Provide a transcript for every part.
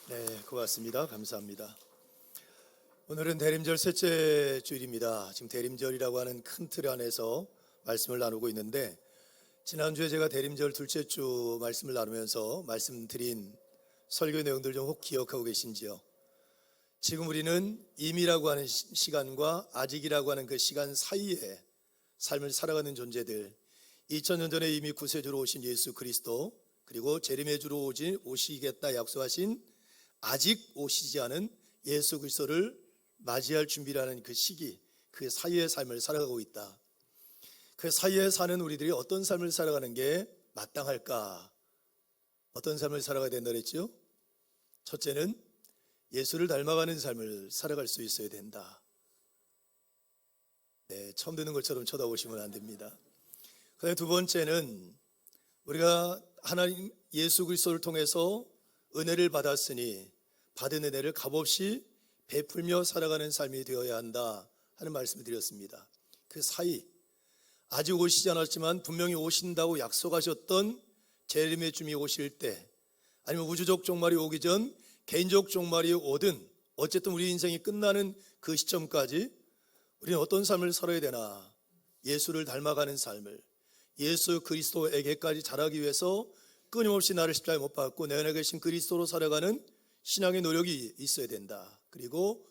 네, 고맙습니다. 감사합니다. 오늘은 대림절 셋째 주일입니다. 지금 대림절이라고 하는 큰 틀 안에서 말씀을 나누고 있는데, 지난주에 제가 대림절 둘째 주 말씀을 나누면서 말씀드린 설교 내용들 좀 혹 기억하고 계신지요? 지금 우리는 임이라고 하는 시간과 아직이라고 하는 그 시간 사이에 삶을 살아가는 존재들, 2000년 전에 이미 구세주로 오신 예수 그리스도, 그리고 재림의 주로 오시겠다 약속하신 아직 오시지 않은 예수 그리스도를 맞이할 준비라는 그 시기, 그 사이의 삶을 살아가고 있다. 그 사이에 사는 우리들이 어떤 삶을 살아가는 게 마땅할까? 어떤 삶을 살아가야 된다 그랬죠? 첫째는 예수를 닮아가는 삶을 살아갈 수 있어야 된다. 네, 처음 듣는 것처럼 쳐다보시면 안 됩니다. 그다음에 두 번째는 우리가 하나님 예수 그리스도를 통해서 은혜를 받았으니 받은 은혜를 값없이 베풀며 살아가는 삶이 되어야 한다 하는 말씀을 드렸습니다. 그 사이, 아직 오시지 않았지만 분명히 오신다고 약속하셨던 재림의 주님이 오실 때, 아니면 우주적 종말이 오기 전 개인적 종말이 오든 어쨌든 우리 인생이 끝나는 그 시점까지 우리는 어떤 삶을 살아야 되나? 예수를 닮아가는 삶을, 예수 그리스도에게까지 자라기 위해서 끊임없이 나를 십자가에 못 박고 내 안에 계신 그리스도로 살아가는 신앙의 노력이 있어야 된다. 그리고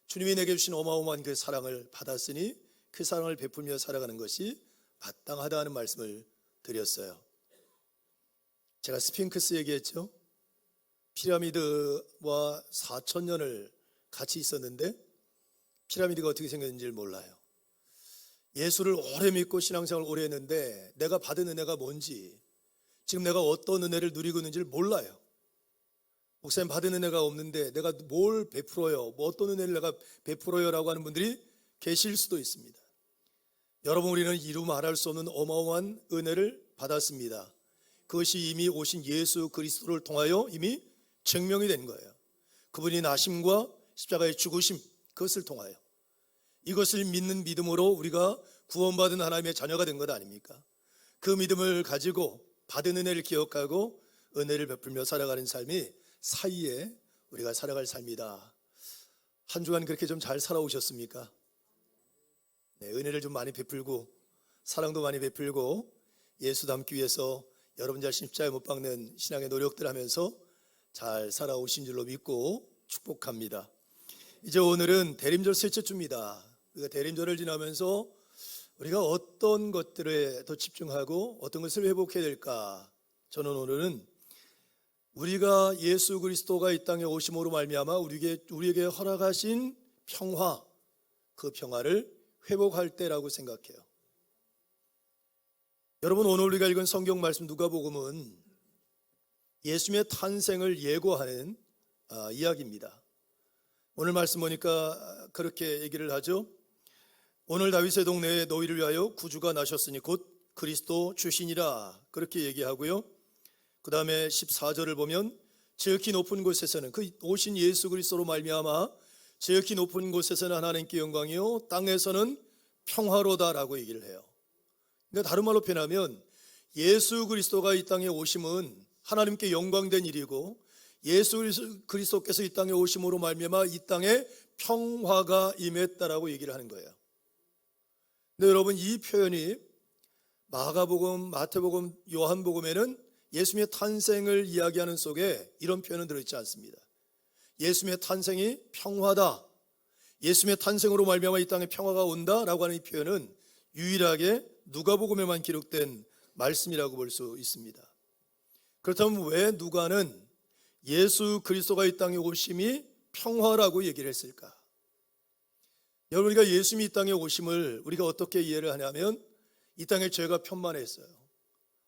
주님이 내게 주신 어마어마한 그 사랑을 받았으니 그 사랑을 베풀며 살아가는 것이 마땅하다 하는 말씀을 드렸어요. 제가 스핑크스 얘기했죠. 피라미드와 4,000년을 같이 있었는데 피라미드가 어떻게 생겼는지 몰라요. 예수를 오래 믿고 신앙생활을 오래 했는데 내가 받은 은혜가 뭔지, 지금 내가 어떤 은혜를 누리고 있는지를 몰라요. 목사님, 받은 은혜가 없는데 내가 뭘 베풀어요, 뭐 어떤 은혜를 내가 베풀어요 라고 하는 분들이 계실 수도 있습니다. 여러분, 우리는 이루 말할 수 없는 어마어마한 은혜를 받았습니다. 그것이 이미 오신 예수 그리스도를 통하여 이미 증명이 된 거예요. 그분이 나심과 십자가의 죽으심, 그것을 통하여 이것을 믿는 믿음으로 우리가 구원받은 하나님의 자녀가 된 것 아닙니까? 그 믿음을 가지고 받은 은혜를 기억하고 은혜를 베풀며 살아가는 삶이 사이에 우리가 살아갈 삶이다. 한 주간 그렇게 좀 잘 살아오셨습니까? 네, 은혜를 좀 많이 베풀고 사랑도 많이 베풀고 예수 닮기 위해서 여러분 자신 십자가에 못 박는 신앙의 노력들 하면서 잘 살아오신 줄로 믿고 축복합니다. 이제 오늘은 대림절 셋째 주입니다. 우리가 대림절을 지나면서 우리가 어떤 것들에 더 집중하고 어떤 것을 회복해야 될까? 저는 오늘은 우리가 예수 그리스도가 이 땅에 오심으로 말미암아 우리에게 허락하신 평화, 그 평화를 회복할 때라고 생각해요. 여러분, 오늘 우리가 읽은 성경 말씀 누가복음은 예수님의 탄생을 예고하는 이야기입니다. 오늘 말씀 보니까 그렇게 얘기를 하죠. 오늘 다윗의 동네에 너희를 위하여 구주가 나셨으니 곧 그리스도 주시니라, 그렇게 얘기하고요. 그 다음에 14절을 보면 지극히 높은 곳에서는, 그 오신 예수 그리스도로 말미암아 지극히 높은 곳에서는 하나님께 영광이요 땅에서는 평화로다라고 얘기를 해요. 그러니까 다른 말로 표현하면 예수 그리스도가 이 땅에 오심은 하나님께 영광된 일이고, 예수 그리스도께서 이 땅에 오심으로 말미암아 이 땅에 평화가 임했다라고 얘기를 하는 거예요. 근데 여러분, 이 표현이 마가복음, 마태복음, 요한복음에는 예수님의 탄생을 이야기하는 속에 이런 표현은 들어있지 않습니다. 예수님의 탄생이 평화다, 예수님의 탄생으로 말미암아 이 땅에 평화가 온다라고 하는 이 표현은 유일하게 누가복음에만 기록된 말씀이라고 볼 수 있습니다. 그렇다면 왜 누가는 예수 그리스도가 이 땅에 오심이 평화라고 얘기를 했을까? 여러분, 우리가 예수님이 이 땅에 오심을 우리가 어떻게 이해를 하냐면, 이 땅에 죄가 편만했어요.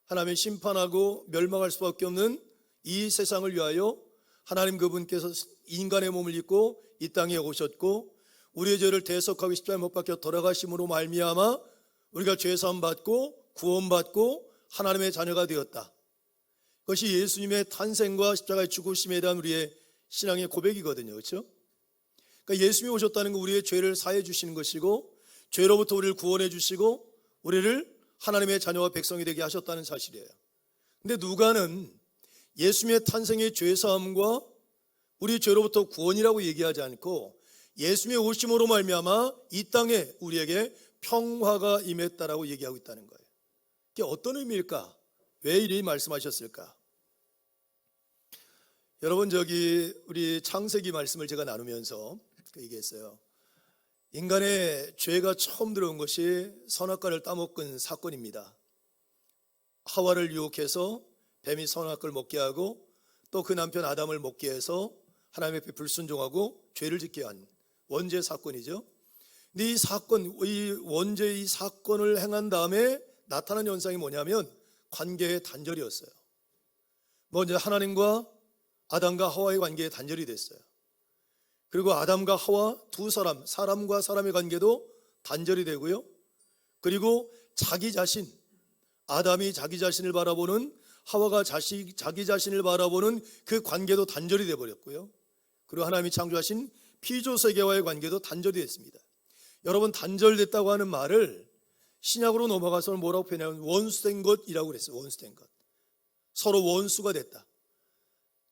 하나님의 심판하고 멸망할 수밖에 없는 이 세상을 위하여 하나님 그분께서 인간의 몸을 입고 이 땅에 오셨고, 우리의 죄를 대속하고 십자가에 못 박혀 돌아가심으로 말미암아 우리가 죄사함 받고 구원받고 하나님의 자녀가 되었다. 그것이 예수님의 탄생과 십자가의 죽으심에 대한 우리의 신앙의 고백이거든요. 그렇죠? 그러니까 예수님이 오셨다는 건 우리의 죄를 사해 주시는 것이고, 죄로부터 우리를 구원해 주시고 우리를 하나님의 자녀와 백성이 되게 하셨다는 사실이에요. 근데 누가는 예수님의 탄생의 죄사함과 우리 죄로부터 구원이라고 얘기하지 않고 예수님의 오심으로 말미암아 이 땅에 우리에게 평화가 임했다라고 얘기하고 있다는 거예요. 이게 어떤 의미일까? 왜 이리 말씀하셨을까? 여러분, 우리 창세기 말씀을 제가 나누면서 얘기했어요. 인간의 죄가 처음 들어온 것이 선악과를 따먹은 사건입니다. 하와를 유혹해서 뱀이 선악과를 먹게 하고 또 그 남편 아담을 먹게 해서 하나님의 앞에 불순종하고 죄를 짓게 한 원죄 사건이죠. 근데 이 원죄 이 사건을 행한 다음에 나타난 현상이 뭐냐면 관계의 단절이었어요. 먼저 하나님과 아담과 하와의 관계에 단절이 됐어요. 그리고 아담과 하와 두 사람과 사람의 관계도 단절이 되고요. 그리고 자기 자신, 아담이 자기 자신을 바라보는, 하와가 자기 자신을 바라보는 그 관계도 단절이 되어버렸고요. 그리고 하나님이 창조하신 피조세계와의 관계도 단절이 됐습니다. 여러분, 단절됐다고 하는 말을 신약으로 넘어가서는 뭐라고 표현하냐면 원수된 것이라고 그랬어요. 원수된 것. 서로 원수가 됐다.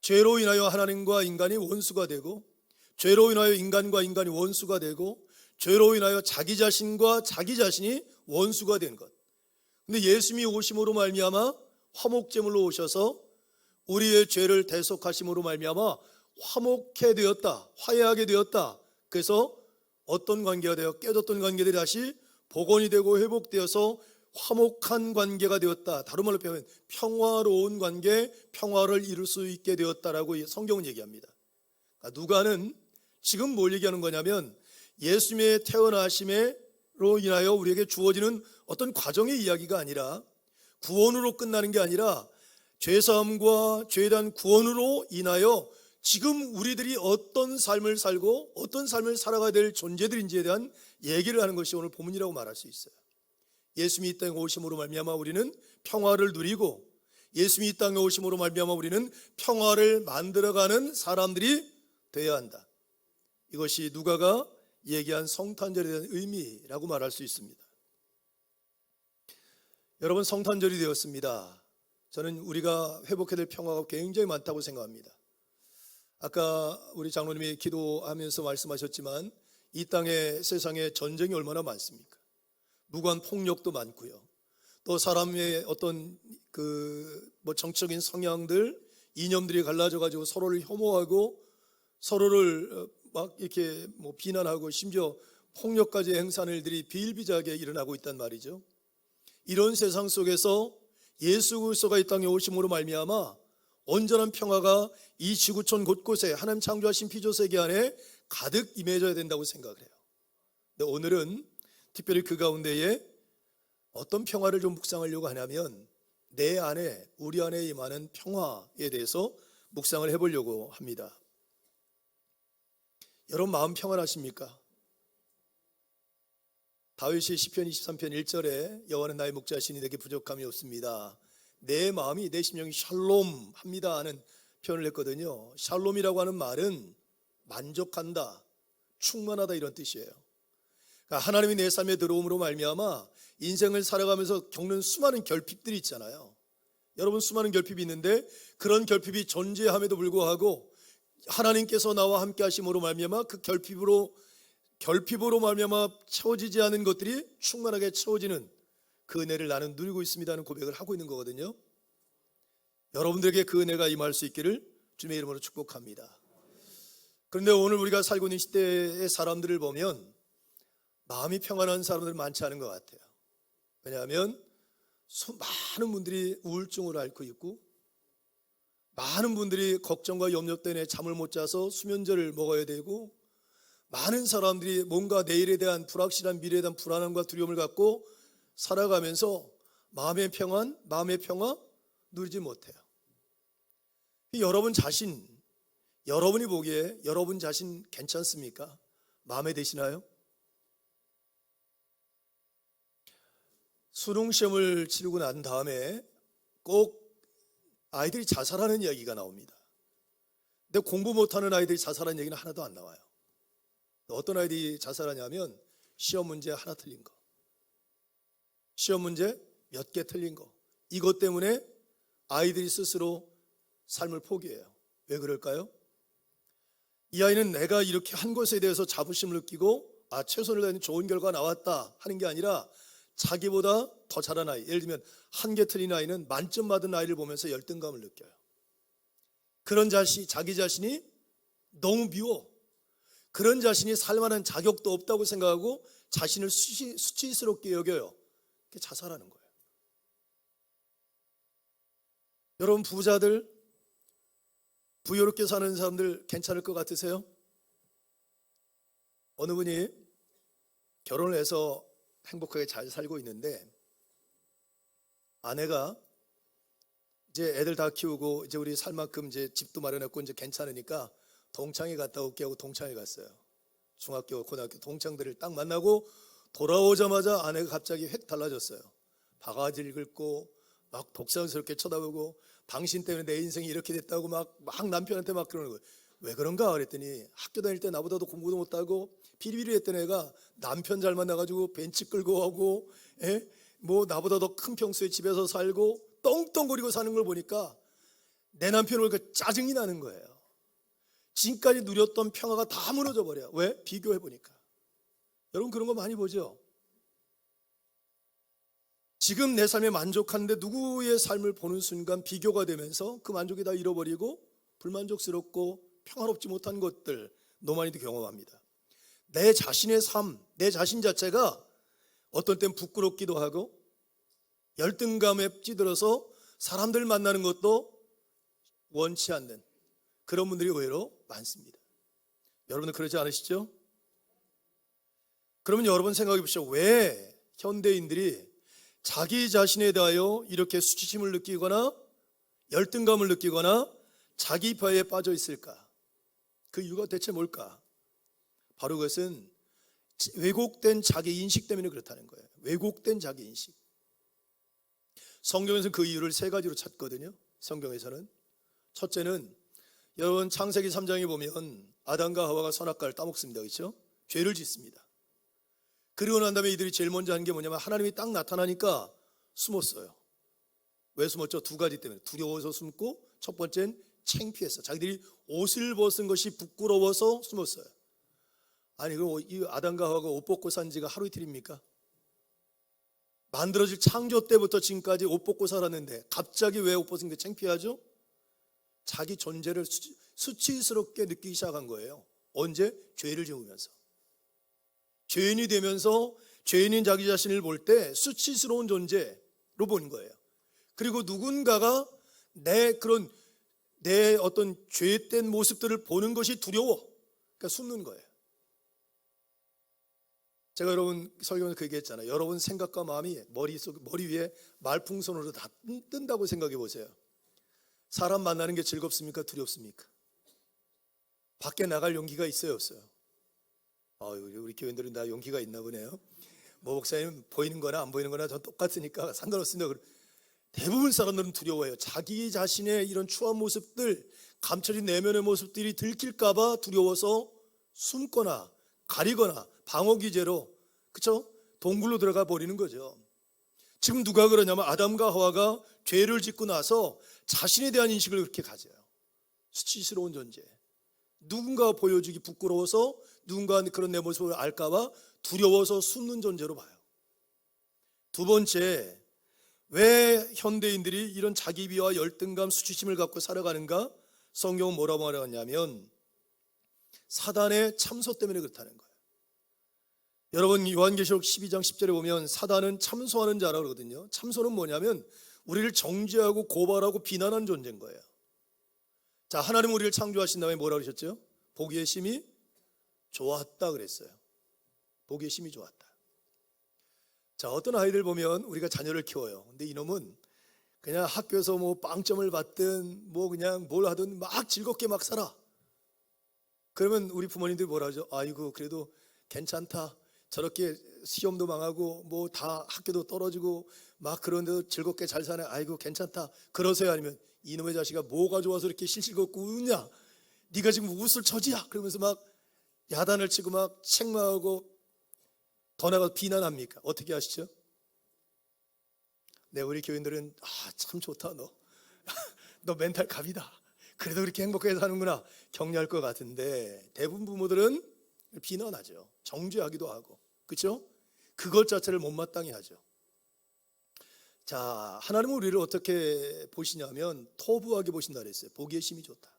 죄로 인하여 하나님과 인간이 원수가 되고, 죄로 인하여 인간과 인간이 원수가 되고, 죄로 인하여 자기 자신과 자기 자신이 원수가 된 것. 근데 예수님이 오심으로 말미암아 화목제물로 오셔서 우리의 죄를 대속하심으로 말미암아 화목해 되었다, 화해하게 되었다. 그래서 어떤 관계가 되어 깨졌던 관계들이 다시 복원이 되고 회복되어서 화목한 관계가 되었다. 다른 말로 표현하면 평화로운 관계, 평화를 이룰 수 있게 되었다라고 성경은 얘기합니다. 누가는 지금 뭘 얘기하는 거냐면 예수님의 태어나심으로 인하여 우리에게 주어지는 어떤 과정의 이야기가 아니라, 구원으로 끝나는 게 아니라 죄사함과 죄에 대한 구원으로 인하여 지금 우리들이 어떤 삶을 살고 어떤 삶을 살아가야 될 존재들인지에 대한 얘기를 하는 것이 오늘 본문이라고 말할 수 있어요. 예수님이 이 땅에 오심으로 말미암아 우리는 평화를 누리고, 예수님이 이 땅에 오심으로 말미암아 우리는 평화를 만들어가는 사람들이 되어야 한다. 이것이 누가가 얘기한 성탄절에 대한 의미라고 말할 수 있습니다. 여러분, 성탄절이 되었습니다. 저는 우리가 회복해야 될 평화가 굉장히 많다고 생각합니다. 아까 우리 장로님이 기도하면서 말씀하셨지만 이 땅에, 세상에 전쟁이 얼마나 많습니까? 무관 폭력도 많고요. 또 사람의 어떤 정치적인 성향들, 이념들이 갈라져 가지고 서로를 혐오하고 서로를 막 이렇게 비난하고 심지어 폭력까지 행사하는 일들이 비일비재하게 일어나고 있단 말이죠. 이런 세상 속에서 예수 그리스도가 이 땅에 오심으로 말미암아 온전한 평화가 이 지구촌 곳곳에 하나님 창조하신 피조세계 안에 가득 임해져야 된다고 생각을 해요. 근데 오늘은 특별히 그 가운데에 어떤 평화를 좀 묵상하려고 하냐면 내 안에, 우리 안에 임하는 평화에 대해서 묵상을 해보려고 합니다. 여러분, 마음 평안하십니까? 다윗이 시편 23편 1절에 여호와는 나의 목자시니 내게 부족함이 없습니다. 내 마음이, 내 심령이 샬롬합니다 하는 표현을 했거든요. 샬롬이라고 하는 말은 만족한다, 충만하다 이런 뜻이에요. 그러니까 하나님이 내 삶에 들어옴으로 말미암아 인생을 살아가면서 겪는 수많은 결핍들이 있잖아요. 여러분, 수많은 결핍이 있는데 그런 결핍이 존재함에도 불구하고 하나님께서 나와 함께 하심으로 말미암아 그 결핍으로 말미암아 채워지지 않은 것들이 충만하게 채워지는 그 은혜를 나는 누리고 있습니다는 고백을 하고 있는 거거든요. 여러분들에게 그 은혜가 임할 수 있기를 주님의 이름으로 축복합니다. 그런데 오늘 우리가 살고 있는 시대의 사람들을 보면 마음이 평안한 사람들 많지 않은 것 같아요. 왜냐하면 많은 분들이 우울증을 앓고 있고, 많은 분들이 걱정과 염려 때문에 잠을 못 자서 수면제를 먹어야 되고, 많은 사람들이 뭔가 내일에 대한 불확실한 미래에 대한 불안함과 두려움을 갖고 살아가면서 마음의 평화 누리지 못해요. 여러분 자신, 여러분이 보기에 여러분 자신 괜찮습니까? 마음에 드시나요? 수능 시험을 치르고 난 다음에 꼭 아이들이 자살하는 이야기가 나옵니다. 근데 공부 못하는 아이들이 자살하는 얘기는 하나도 안 나와요. 어떤 아이들이 자살하냐면 시험 문제 하나 틀린 거, 시험 문제 몇 개 틀린 거, 이것 때문에 아이들이 스스로 삶을 포기해요. 왜 그럴까요? 이 아이는 내가 이렇게 한 것에 대해서 자부심을 느끼고 최선을 다해서 좋은 결과가 나왔다 하는 게 아니라 자기보다 더 잘한 아이, 예를 들면 한 개 틀린 아이는 만점 받은 아이를 보면서 열등감을 느껴요. 그런 자기 자신이 너무 미워. 그런 자신이 살만한 자격도 없다고 생각하고 자신을 수치스럽게 여겨요. 그게 자살하는 거예요. 여러분, 부자들, 부유롭게 사는 사람들 괜찮을 것 같으세요? 어느 분이 결혼을 해서 행복하게 잘 살고 있는데 아내가 이제 애들 다 키우고 이제 우리 살 만큼 이제 집도 마련했고 이제 괜찮으니까 동창회 갔다 올게 하고 동창회 갔어요. 중학교, 고등학교 동창들을 딱 만나고 돌아오자마자 아내가 갑자기 획 달라졌어요. 바가지를 긁고 막 독상스럽게 쳐다보고 당신 때문에 내 인생이 이렇게 됐다고 막 남편한테 막 그러는 거예요. 왜 그런가 그랬더니 학교 다닐 때 나보다도 공부도 못하고 비리비리했던 애가 남편 잘 만나가지고 벤치 끌고 오고 뭐 나보다 더 큰 평수에 집에서 살고 떵떵거리고 사는 걸 보니까 내 남편을 짜증이 나는 거예요. 지금까지 누렸던 평화가 다 무너져 버려요. 왜? 비교해 보니까. 여러분 그런 거 많이 보죠? 지금 내 삶에 만족하는데 누구의 삶을 보는 순간 비교가 되면서 그 만족이 다 잃어버리고 불만족스럽고 평화롭지 못한 것들 너무 많이도 경험합니다. 내 자신의 삶, 내 자신 자체가 어떤 땐 부끄럽기도 하고 열등감에 찌들어서 사람들 만나는 것도 원치 않는 그런 분들이 의외로 많습니다. 여러분은 그러지 않으시죠? 그러면 여러분 생각해 보시죠. 왜 현대인들이 자기 자신에 대하여 이렇게 수치심을 느끼거나 열등감을 느끼거나 자기 비하에 빠져 있을까? 그 이유가 대체 뭘까? 바로 그것은 왜곡된 자기 인식 때문에 그렇다는 거예요. 왜곡된 자기 인식. 성경에서는 그 이유를 세 가지로 찾거든요. 성경에서는 첫째는 여러분 창세기 3장에 보면 아담과 하와가 선악과를 따먹습니다. 그렇죠? 죄를 짓습니다. 그리고 난 다음에 이들이 제일 먼저 하는 게 뭐냐면 하나님이 딱 나타나니까 숨었어요. 왜 숨었죠? 두 가지 때문에. 두려워서 숨고 첫 번째는 창피했어. 자기들이 옷을 벗은 것이 부끄러워서 숨었어요. 아니 그럼 이 아담과 하와가 옷 벗고 산 지가 하루 이틀입니까? 만들어질 창조 때부터 지금까지 옷 벗고 살았는데 갑자기 왜 옷 벗은 게 창피하죠? 자기 존재를 수치스럽게 느끼기 시작한 거예요. 언제? 죄를 지으면서. 죄인이 되면서 죄인인 자기 자신을 볼 때 수치스러운 존재로 보는 거예요. 그리고 누군가가 내 어떤 죄된 모습들을 보는 것이 두려워. 그러니까 숨는 거예요. 제가 여러분 설교에서 그 얘기했잖아요. 여러분 생각과 마음이 머리 위에 말풍선으로 다 뜬다고 생각해 보세요. 사람 만나는 게 즐겁습니까? 두렵습니까? 밖에 나갈 용기가 있어요? 없어요? 우리 교인들은 다 용기가 있나 보네요. 뭐 목사님 보이는 거나 안 보이는 거나 전 똑같으니까 상관없습니다. 대부분 사람들은 두려워해요. 자기 자신의 이런 추한 모습들, 감춰진 내면의 모습들이 들킬까 봐 두려워서 숨거나 가리거나 방어 기제로, 그렇죠? 동굴로 들어가 버리는 거죠. 지금 누가 그러냐면 아담과 하와가 죄를 짓고 나서 자신에 대한 인식을 그렇게 가져요. 수치스러운 존재. 누군가 보여주기 부끄러워서 누군가 그런 내 모습을 알까 봐 두려워서 숨는 존재로 봐요. 두 번째, 왜 현대인들이 이런 자기 비하와 열등감, 수치심을 갖고 살아가는가? 성경은 뭐라고 말하냐면 사단의 참소 때문에 그렇다는 거예요. 여러분 요한계시록 12장 10절에 보면 사단은 참소하는 자라고 그러거든요. 참소는 뭐냐면 우리를 정죄하고 고발하고 비난하는 존재인 거예요. 자, 하나님은 우리를 창조하신 다음에 뭐라고 그러셨죠? 보기에 심히 좋았다 그랬어요. 보기에 심히 좋았다. 자, 어떤 아이들 보면 우리가 자녀를 키워요. 근데 이놈은 그냥 학교에서 뭐 빵점을 받든 뭐 그냥 뭘 하든 막 즐겁게 막 살아. 그러면 우리 부모님들이 뭐라 하죠? 아이고 그래도 괜찮다. 저렇게 시험도 망하고 뭐 다 학교도 떨어지고 막 그런데도 즐겁게 잘 사네. 아이고 괜찮다. 그러세요? 아니면 이놈의 자식아 뭐가 좋아서 이렇게 실실 걷고 웃냐? 네가 지금 웃을 처지야. 그러면서 막 야단을 치고 막 책망하고 더 나가서 비난합니까? 어떻게 하시죠? 네, 우리 교인들은 참 좋다 너. 너 멘탈 갑이다. 그래도 그렇게 행복하게 사는구나 격려할 것 같은데, 대부분 부모들은 비난하죠. 정죄하기도 하고, 그렇죠? 그것 자체를 못마땅히 하죠. 자, 하나님은 우리를 어떻게 보시냐면 토부하게 보신다 그랬어요. 보기에 심히 좋다.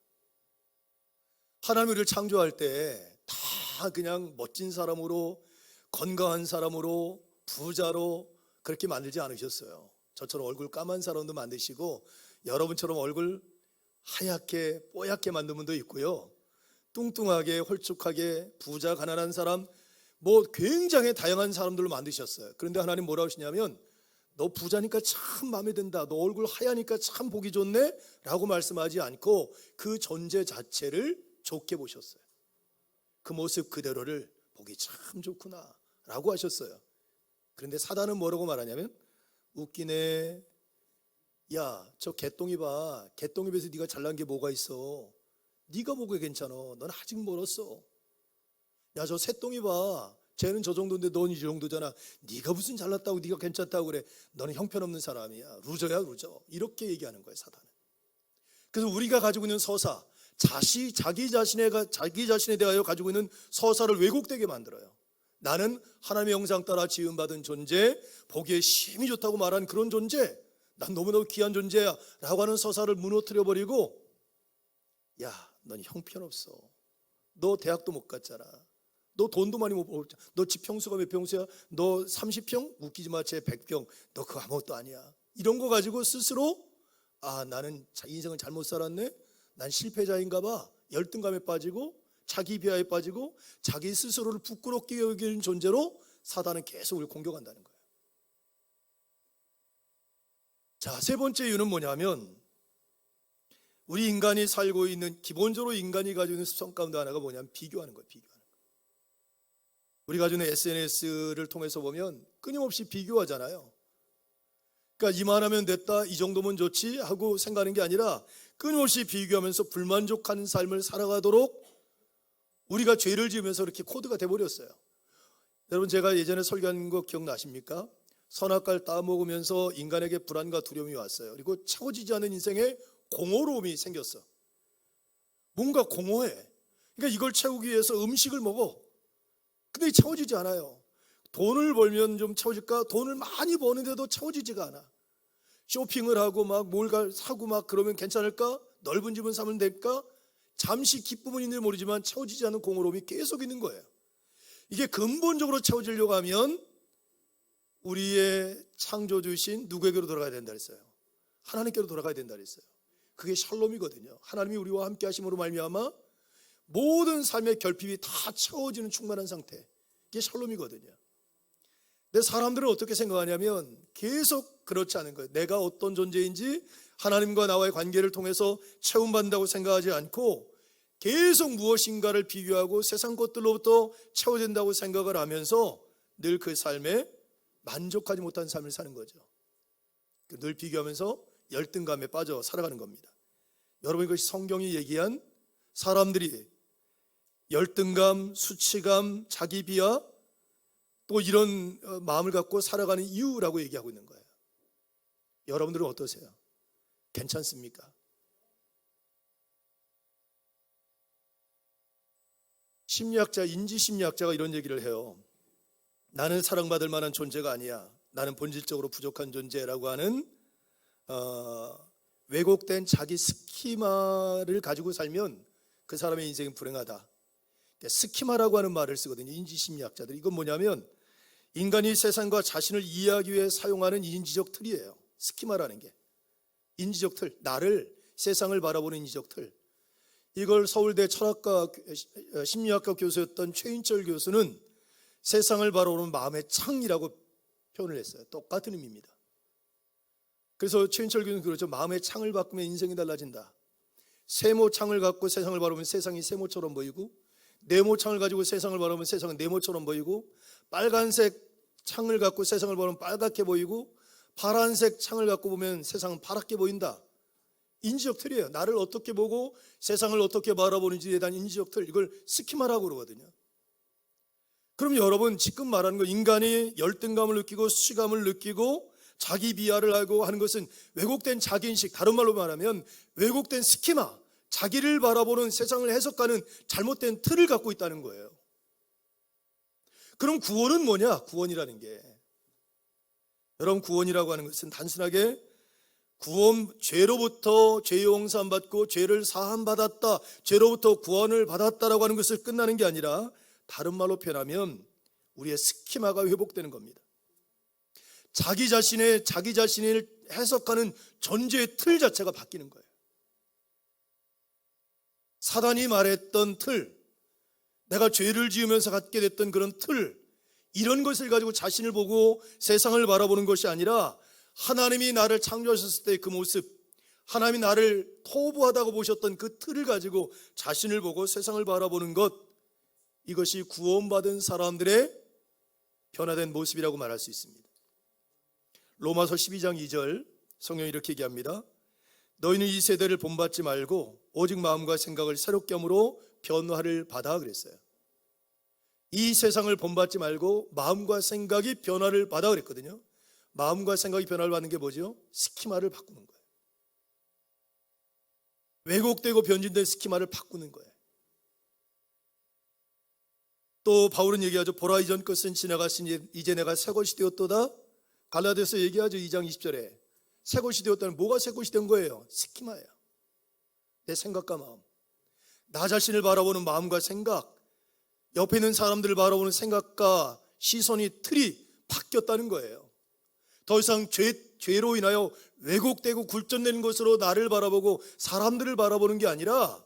하나님은 우리를 창조할 때 다 그냥 멋진 사람으로, 건강한 사람으로, 부자로 그렇게 만들지 않으셨어요. 저처럼 얼굴 까만 사람도 만드시고, 여러분처럼 얼굴 하얗게 뽀얗게 만든 분도 있고요, 뚱뚱하게 홀쭉하게 부자 가난한 사람, 뭐 굉장히 다양한 사람들로 만드셨어요. 그런데 하나님 뭐라고 하시냐면, 너 부자니까 참 마음에 든다, 너 얼굴 하얘니까 참 보기 좋네 라고 말씀하지 않고 그 존재 자체를 좋게 보셨어요. 그 모습 그대로를 보기 참 좋구나 라고 하셨어요. 그런데 사단은 뭐라고 말하냐면, 웃기네, 야 저 개똥이 봐, 개똥이 비해서 네가 잘난 게 뭐가 있어, 네가 보기에 괜찮아, 넌 아직 멀었어. 야 저 새똥이 봐, 쟤는 저 정도인데 넌 이 정도잖아, 네가 무슨 잘났다고 네가 괜찮다고 그래, 너는 형편없는 사람이야, 루저야 루저. 이렇게 얘기하는 거예요, 사단은. 그래서 우리가 가지고 있는 서사, 자기 자신에 대하여 가지고 있는 서사를 왜곡되게 만들어요. 나는 하나님의 형상 따라 지음받은 존재, 보기에 심히 좋다고 말한 그런 존재, 난 너무너무 귀한 존재야 라고 하는 서사를 무너뜨려버리고, 야 넌 형편없어, 너 대학도 못 갔잖아, 너 돈도 많이 못 벌었잖아, 너 집 평수가 몇 평수야, 너 30평? 웃기지 마, 쟤 100평, 너 그거 아무것도 아니야. 이런 거 가지고 스스로 나는 인생을 잘못 살았네, 난 실패자인가 봐, 열등감에 빠지고 자기 비하에 빠지고 자기 스스로를 부끄럽게 여기는 존재로 사단은 계속 우리를 공격한다는 거예요. 자, 세 번째 이유는 뭐냐면, 우리 인간이 살고 있는, 기본적으로 인간이 가지고 있는 습성 가운데 하나가 뭐냐면 비교하는 거예요. 비교하는 거예요. 우리가 가지고 있는 SNS를 통해서 보면 끊임없이 비교하잖아요. 그러니까 이만하면 됐다, 이 정도면 좋지 하고 생각하는 게 아니라 끊임없이 비교하면서 불만족한 삶을 살아가도록 우리가 죄를 지으면서 이렇게 코드가 돼버렸어요. 여러분, 제가 예전에 설교한 거 기억나십니까? 선악과를 따먹으면서 인간에게 불안과 두려움이 왔어요. 그리고 채워지지 않은 인생에 공허로움이 생겼어. 뭔가 공허해. 그러니까 이걸 채우기 위해서 음식을 먹어. 근데 채워지지 않아요. 돈을 벌면 좀 채워질까? 돈을 많이 버는데도 채워지지가 않아. 쇼핑을 하고 막 뭘 사고 막 그러면 괜찮을까? 넓은 집은 사면 될까? 잠시 기쁨은 있는지 모르지만 채워지지 않는 공허로움이 계속 있는 거예요. 이게 근본적으로 채워지려고 하면 우리의 창조주신 누구에게로 돌아가야 된다 그랬어요? 하나님께로 돌아가야 된다 그랬어요. 그게 샬롬이거든요. 하나님이 우리와 함께 하심으로 말미암아 모든 삶의 결핍이 다 채워지는 충만한 상태, 이게 샬롬이거든요. 근데 사람들은 어떻게 생각하냐면 계속 그렇지 않은 거예요. 내가 어떤 존재인지 하나님과 나와의 관계를 통해서 채움받는다고 생각하지 않고 계속 무엇인가를 비교하고 세상 것들로부터 채워진다고 생각을 하면서 늘 그 삶에 만족하지 못한 삶을 사는 거죠. 늘 비교하면서 열등감에 빠져 살아가는 겁니다. 여러분, 이것이 성경이 얘기한 사람들이 열등감, 수치감, 자기 비하 또 이런 마음을 갖고 살아가는 이유라고 얘기하고 있는 거예요. 여러분들은 어떠세요? 괜찮습니까? 심리학자, 인지심리학자가 이런 얘기를 해요. 나는 사랑받을 만한 존재가 아니야, 나는 본질적으로 부족한 존재라고 하는 왜곡된 자기 스키마를 가지고 살면 그 사람의 인생은 불행하다. 스키마라고 하는 말을 쓰거든요, 인지심리학자들이. 이건 뭐냐면 인간이 세상과 자신을 이해하기 위해 사용하는 인지적 틀이에요. 스키마라는 게 인지적 틀, 나를, 세상을 바라보는 인지적 틀. 이걸 서울대 철학과 심리학과 교수였던 최인철 교수는 세상을 바라보는 마음의 창이라고 표현을 했어요. 똑같은 의미입니다. 그래서 최인철 교수는 그렇죠. 마음의 창을 바꾸면 인생이 달라진다. 세모창을 갖고 세상을 바라보면 세상이 세모처럼 보이고, 네모창을 가지고 세상을 바라보면 세상은 네모처럼 보이고, 빨간색 창을 갖고 세상을 보면 빨갛게 보이고, 파란색 창을 갖고 보면 세상은 파랗게 보인다. 인지적 틀이에요. 나를 어떻게 보고 세상을 어떻게 바라보는지에 대한 인지적 틀, 이걸 스키마라고 그러거든요. 그럼 여러분, 지금 말하는 거, 인간이 열등감을 느끼고 수치감을 느끼고 자기 비하를 하고 하는 것은 왜곡된 자기인식, 다른 말로 말하면 왜곡된 스키마, 자기를 바라보는 세상을 해석하는 잘못된 틀을 갖고 있다는 거예요. 그럼 구원은 뭐냐? 구원이라는 게, 여러분, 구원이라고 하는 것은 단순하게 죄로부터 죄 용서함 받고 죄를 사함 받았다, 죄로부터 구원을 받았다라고 하는 것을 끝나는 게 아니라, 다른 말로 표현하면 우리의 스키마가 회복되는 겁니다. 자기 자신을 해석하는 전제의 틀 자체가 바뀌는 거예요. 사단이 말했던 틀, 내가 죄를 지으면서 갖게 됐던 그런 틀, 이런 것을 가지고 자신을 보고 세상을 바라보는 것이 아니라, 하나님이 나를 창조하셨을 때 그 모습, 하나님이 나를 토부하다고 보셨던 그 틀을 가지고 자신을 보고 세상을 바라보는 것, 이것이 구원받은 사람들의 변화된 모습이라고 말할 수 있습니다. 로마서 12장 2절 성경이 이렇게 얘기합니다. 너희는 이 세대를 본받지 말고 오직 마음과 생각을 새롭게 함으로 변화를 받아, 그랬어요. 이 세상을 본받지 말고 마음과 생각이 변화를 받아 그랬거든요. 마음과 생각이 변화를 받는 게 뭐죠? 스키마를 바꾸는 거예요. 왜곡되고 변질된 스키마를 바꾸는 거예요. 또 바울은 얘기하죠. 보라, 이전 것은 지나갔으니 이제 내가 새 것이 되었도다. 갈라디아서 얘기하죠. 2장 20절에 새 것이 되었다는, 뭐가 새 것이 된 거예요? 스키마예요. 내 생각과 마음, 나 자신을 바라보는 마음과 생각, 옆에 있는 사람들을 바라보는 생각과 시선이, 틀이 바뀌었다는 거예요. 더 이상 죄로 인하여 왜곡되고 굴전되는 것으로 나를 바라보고 사람들을 바라보는 게 아니라,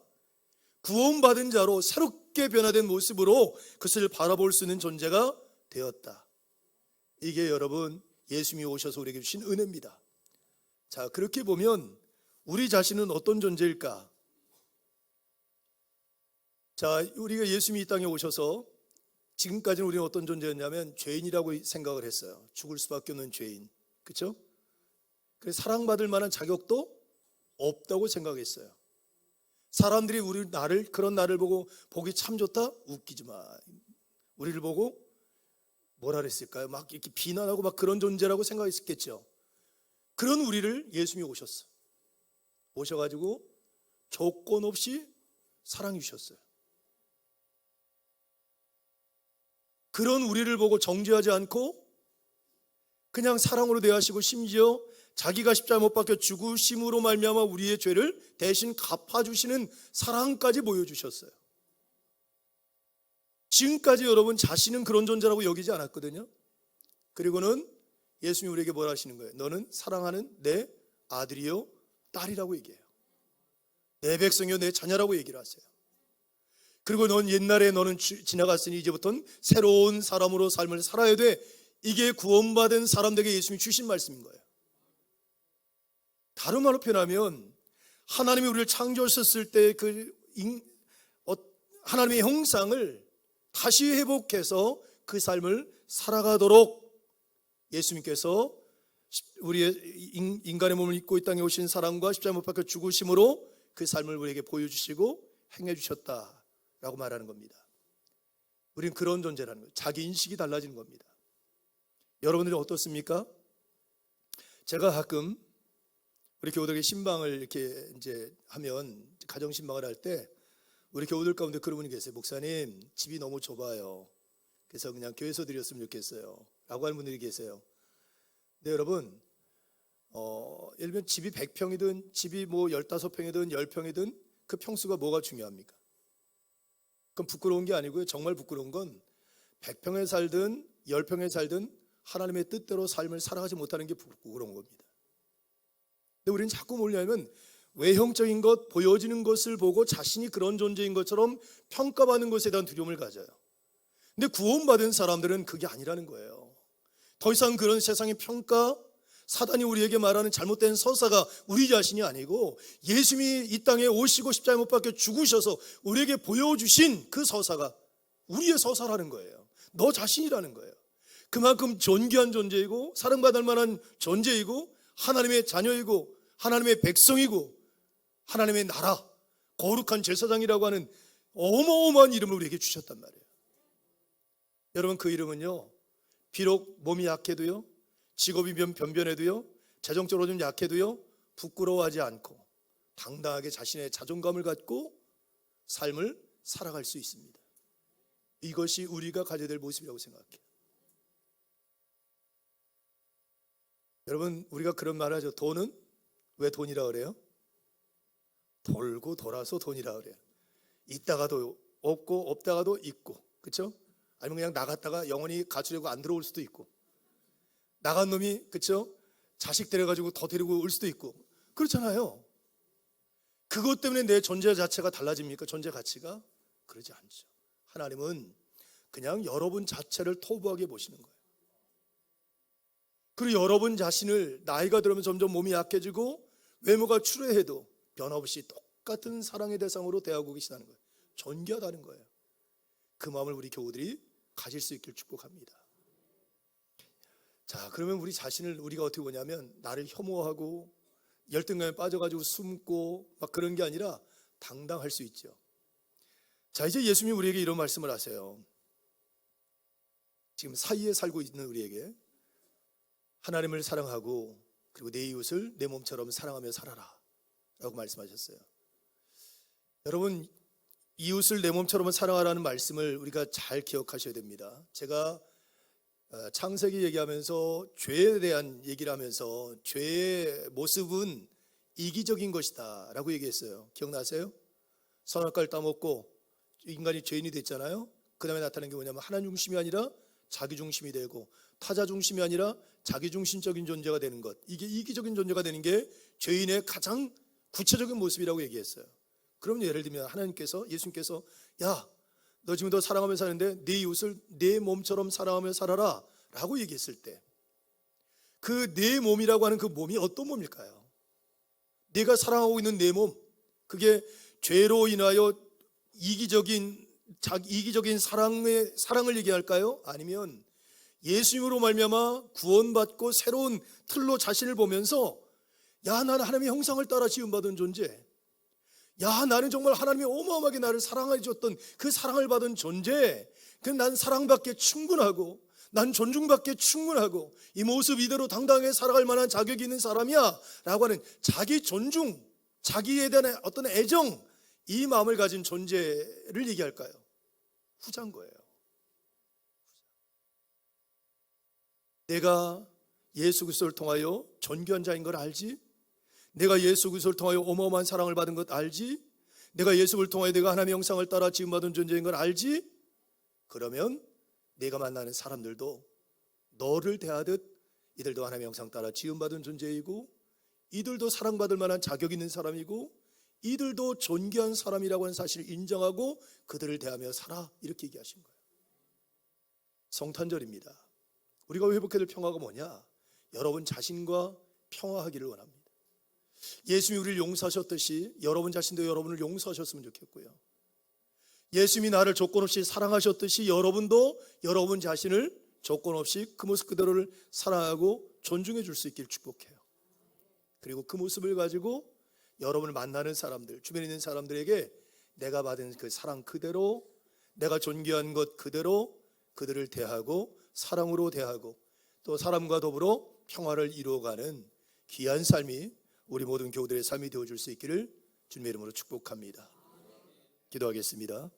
구원받은 자로 새롭게 변화된 모습으로 그것을 바라볼 수 있는 존재가 되었다. 이게 여러분, 예수님이 오셔서 우리에게 주신 은혜입니다. 자, 그렇게 보면 우리 자신은 어떤 존재일까? 자, 우리가 예수님이 이 땅에 오셔서 지금까지는 우리는 어떤 존재였냐면 죄인이라고 생각을 했어요. 죽을 수밖에 없는 죄인, 그렇죠? 그래서 사랑받을 만한 자격도 없다고 생각했어요. 사람들이 그런 나를 보고 보기 참 좋다? 웃기지 마. 우리를 보고 뭐라 그랬을까요? 막 이렇게 비난하고 막 그런 존재라고 생각했겠죠. 그런 우리를 예수님이 오셔가지고 조건 없이 사랑해 주셨어요. 그런 우리를 보고 정죄하지 않고 그냥 사랑으로 대하시고, 심지어 자기가 십자가에 못 박혀 죽으심으로 말미암아 우리의 죄를 대신 갚아주시는 사랑까지 보여주셨어요. 지금까지 여러분 자신은 그런 존재라고 여기지 않았거든요. 그리고는 예수님이 우리에게 뭐라 하시는 거예요? 너는 사랑하는 내 아들이요 딸이라고 얘기해요. 내 백성이요 내 자녀라고 얘기를 하세요. 그리고 너는 지나갔으니 이제부터는 새로운 사람으로 삶을 살아야 돼. 이게 구원받은 사람들에게 예수님이 주신 말씀인 거예요. 다른 말로 표현하면, 하나님이 우리를 창조하셨을 때 하나님의 형상을 다시 회복해서 그 삶을 살아가도록 예수님께서 우리의 인간의 몸을 입고 이 땅에 오신 사랑과 십자가에 못 박혀 죽으심으로 그 삶을 우리에게 보여주시고 행해 주셨다라고 말하는 겁니다. 우리는 그런 존재라는 거예요. 자기 인식이 달라지는 겁니다. 여러분들이 어떻습니까? 제가 가끔 우리 교우들에게 신방을 이렇게 이제 하면, 가정 신방을 할 때 우리 교우들 가운데 그런 분이 계세요. 목사님, 집이 너무 좁아요. 그래서 그냥 교회에서 드렸으면 좋겠어요. 라고 하는 분들이 계세요. 근데 여러분, 예를 들면 집이 100평이든 집이 뭐 15평이든 10평이든 그 평수가 뭐가 중요합니까? 그건 부끄러운 게 아니고요. 정말 부끄러운 건 100평에 살든 10평에 살든 하나님의 뜻대로 삶을 살아가지 못하는 게 부끄러운 겁니다. 근데 우리는 자꾸 뭐냐면 외형적인 것, 보여지는 것을 보고 자신이 그런 존재인 것처럼 평가받는 것에 대한 두려움을 가져요. 근데 구원받은 사람들은 그게 아니라는 거예요. 더 이상 그런 세상의 평가, 사단이 우리에게 말하는 잘못된 서사가 우리 자신이 아니고, 예수님이 이 땅에 오시고 십자가에 못 박혀 죽으셔서 우리에게 보여주신 그 서사가 우리의 서사라는 거예요. 너 자신이라는 거예요. 그만큼 존귀한 존재이고 사랑받을 만한 존재이고 하나님의 자녀이고 하나님의 백성이고 하나님의 나라, 거룩한 제사장이라고 하는 어마어마한 이름을 우리에게 주셨단 말이에요. 여러분, 그 이름은요, 비록 몸이 약해도요, 직업이 변변해도요, 재정적으로 좀 약해도요 부끄러워하지 않고 당당하게 자신의 자존감을 갖고 삶을 살아갈 수 있습니다. 이것이 우리가 가져야 될 모습이라고 생각해요. 여러분, 우리가 그런 말 하죠. 돈은 왜 돈이라 그래요? 돌고 돌아서 돈이라 그래요. 있다가도 없고 없다가도 있고, 그렇죠? 아니면 그냥 나갔다가 영원히 가출하고 안 들어올 수도 있고, 나간 놈이, 그렇죠? 자식 데려가지고 더 데리고 올 수도 있고, 그렇잖아요. 그것 때문에 내 존재 자체가 달라집니까? 존재 가치가? 그러지 않죠. 하나님은 그냥 여러분 자체를 토부하게 보시는 거예요. 그리고 여러분 자신을 나이가 들으면 점점 몸이 약해지고 외모가 추레해도 변함없이 똑같은 사랑의 대상으로 대하고 계시다는 거예요. 존귀하다는 거예요. 그 마음을 우리 교우들이 가질 수 있길 축복합니다. 자, 그러면 우리 자신을 우리가 어떻게 보냐면 나를 혐오하고 열등감에 빠져가지고 숨고 막 그런 게 아니라 당당할 수 있죠. 자, 이제 예수님이 우리에게 이런 말씀을 하세요. 지금 사이에 살고 있는 우리에게 하나님을 사랑하고 그리고 내 이웃을 내 몸처럼 사랑하며 살아라 라고 말씀하셨어요. 여러분, 이웃을 내 몸처럼 사랑하라는 말씀을 우리가 잘 기억하셔야 됩니다. 제가 창세기 얘기하면서 죄에 대한 얘기를 하면서 죄의 모습은 이기적인 것이다 라고 얘기했어요. 기억나세요? 선악과를 따먹고 인간이 죄인이 됐잖아요. 그 다음에 나타난 게 뭐냐면 하나님 중심이 아니라 자기 중심이 되고 타자 중심이 아니라 자기 중심적인 존재가 되는 것, 이게 이기적인 존재가 되는 게 죄인의 가장 구체적인 모습이라고 얘기했어요. 그럼 예를 들면 하나님께서, 예수님께서 야, 너 지금 너 사랑하며 사는데 네 이웃을 내 몸처럼 사랑하며 살아라 라고 얘기했을 때 그 내 몸이라고 하는 그 몸이 어떤 몸일까요? 내가 사랑하고 있는 내 몸, 그게 죄로 인하여 이기적인 사랑을 얘기할까요? 아니면 예수님으로 말미암아 구원받고 새로운 틀로 자신을 보면서 야, 나는 하나님의 형상을 따라 지음받은 존재, 야, 나는 정말 하나님이 어마어마하게 나를 사랑해 줬던 그 사랑을 받은 존재, 난 사랑받기에 충분하고 난 존중받기에 충분하고 이 모습 이대로 당당하게 살아갈 만한 자격이 있는 사람이야 라고 하는 자기 존중, 자기에 대한 어떤 애정, 이 마음을 가진 존재를 얘기할까요? 후자인 거예요. 내가 예수 그리스도를 통하여 존귀한 자인 걸 알지? 내가 예수 그리스도를 통하여 어마어마한 사랑을 받은 것 알지? 내가 예수를 통하여 내가 하나님의 형상을 따라 지음받은 존재인 걸 알지? 그러면 내가 만나는 사람들도 너를 대하듯 이들도 하나님의 형상 따라 지음받은 존재이고 이들도 사랑받을 만한 자격 있는 사람이고 이들도 존귀한 사람이라고 하는 사실을 인정하고 그들을 대하며 살아, 이렇게 얘기하신 거예요. 성탄절입니다. 우리가 회복해야 될 평화가 뭐냐? 여러분 자신과 평화하기를 원합니다. 예수님이 우리를 용서하셨듯이 여러분 자신도 여러분을 용서하셨으면 좋겠고요. 예수님이 나를 조건 없이 사랑하셨듯이 여러분도 여러분 자신을 조건 없이 그 모습 그대로를 사랑하고 존중해 줄 수 있길 축복해요. 그리고 그 모습을 가지고 여러분을 만나는 사람들, 주변에 있는 사람들에게 내가 받은 그 사랑 그대로, 내가 존귀한 것 그대로 그들을 대하고 사랑으로 대하고 또 사람과 더불어 평화를 이루어가는 귀한 삶이 우리 모든 교우들의 삶이 되어줄 수 있기를 주님의 이름으로 축복합니다. 기도하겠습니다.